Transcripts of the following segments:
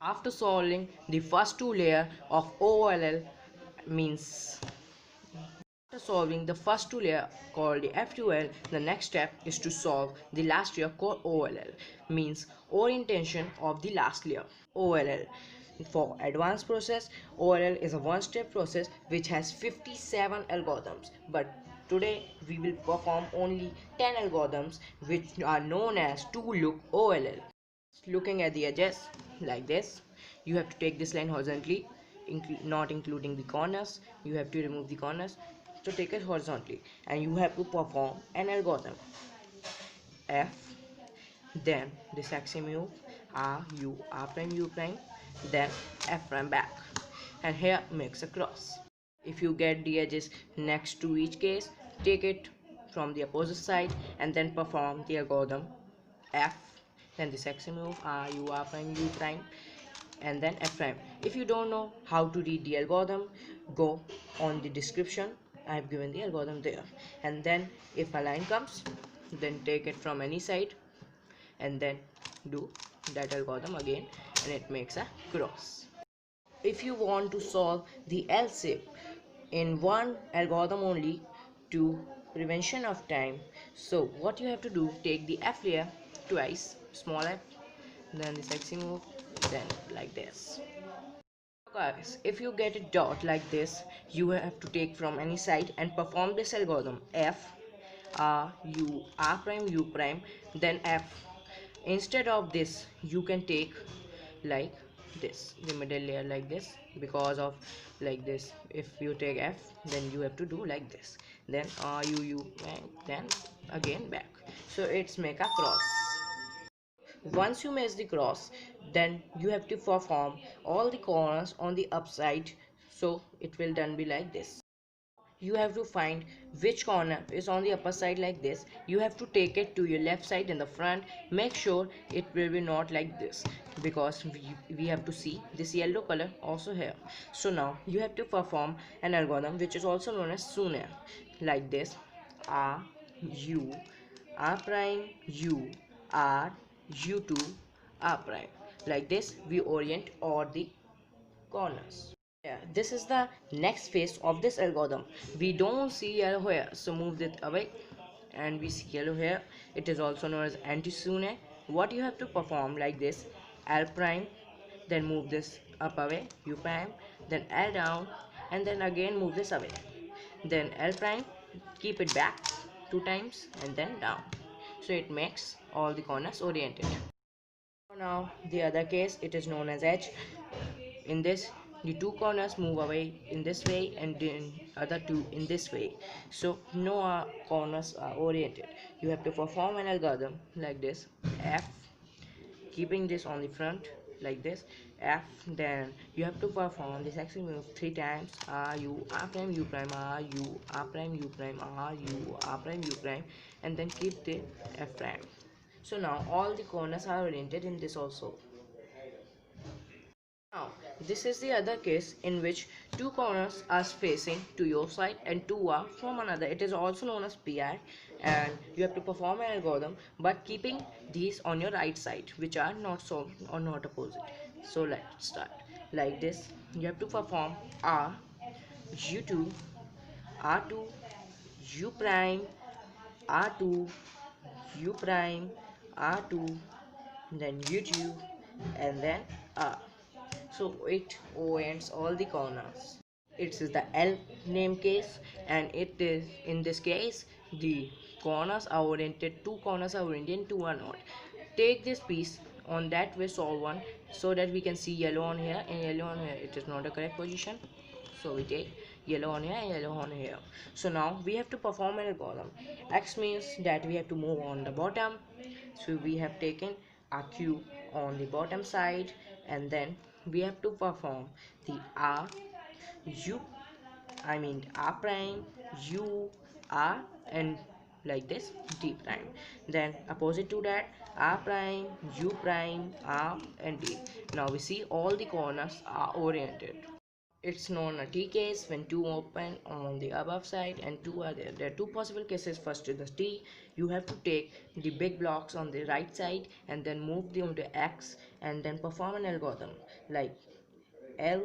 After solving the first two layers of OLL means after solving the first two layers called the F2L, the next step is to solve the last layer called OLL means orientation of the last layer. OLL for advanced process, OLL is a one-step process which has 57 algorithms, but today we will perform only 10 algorithms which are known as two-look OLL. Looking at the edges like this, you have to take this line horizontally, not including the corners. You have to remove the corners, so take it horizontally, and you have to perform an algorithm F, then this axis move R U R prime U prime, then F prime back, and here makes a cross. If you get the edges next to each case, take it from the opposite side and then perform the algorithm F, then the section move R U R prime U prime, and then F prime. If you don't know how to read the algorithm, go on the description. I have given the algorithm there. And then if a line comes, then take it from any side and then do that algorithm again, and it makes a cross. If you want to solve the L shape in one algorithm only to prevention of time, so what you have to do, take the F layer twice, small f, then the sexy move, then like this. Guys, if you get a dot like this, you have to take from any side and perform this algorithm F R U R prime U prime, then F. Instead of this, you can take like this, the middle layer like this, because of like this. If you take F, then you have to do like this, then R U U, and then again back, so it's make a cross. Once you make the cross, then you have to perform all the corners on the upside, so it will then be like this. You have to find which corner is on the upper side like this. You have to take it to your left side in the front. Make sure it will be not like this, because we have to see this yellow color also here. So now you have to perform an algorithm which is also known as Sune, like this: R U R prime U R U2 R prime. Like this we orient all the corners. Yeah, this is the next phase of this algorithm. We don't see yellow here, so move it away, and we see yellow here. It is also known as Antisune. What you have to perform like this: L prime, then move this up away, U prime, then L down, and then again move this away. Then L prime, keep it back two times, and then down. So it makes all the corners oriented. Now the other case, it is known as edge. In this, the two corners move away in this way and the other two in this way, so no corners are oriented. You have to perform an algorithm like this: F, keeping this on the front like this, F, then you have to perform this action move three times: R U R prime U prime R U R prime U prime R U R prime U prime, and then keep the F prime. So now all the corners are oriented in this also. Now, this is the other case in which two corners are facing to your side and two are from another. It is also known as PI, and you have to perform an algorithm but keeping these on your right side, which are not so or not opposite. So let's start like this. You have to perform R U2 R2 U prime R2 U prime R2, then U2, and then R. So it owns all the corners. It is the L name case, and it is in this case the corners are oriented, two corners are oriented, two are not. Take this piece on that way, solve one, so that we can see yellow on here and yellow on here. It is not a correct position, so we take yellow on here and yellow on here. So now we have to perform an algorithm. X means that we have to move on the bottom, so we have taken a cube on the bottom side, and then we have to perform the R U, I mean R prime U R, and like this D prime. Then opposite to that, R prime U prime R and D. Now we see all the corners are oriented. It's known a T case when two open on the above side and two are there. There are two possible cases. First is the T. You have to take the big blocks on the right side and then move them to X and then perform an algorithm like L,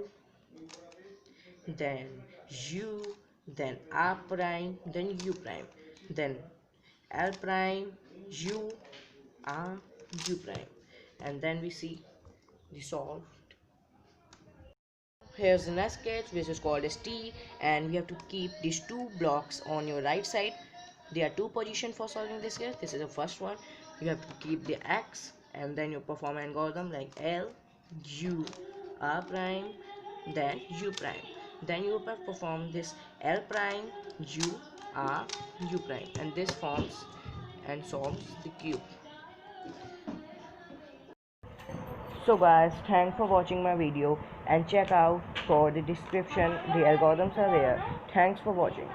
then U, then R prime, then U prime, then L prime, U, R, U prime, and then we see the solve. Here's the next case which is called as T, and we have to keep these two blocks on your right side. There are two positions for solving this case. This is the first one. You have to keep the X and then you perform an algorithm like L, U, R prime, then U prime. Then you perform this L prime, U, R, U prime, and this forms and solves the cube. So guys, thanks for watching my video and check out for the description, the algorithms are there. Thanks for watching.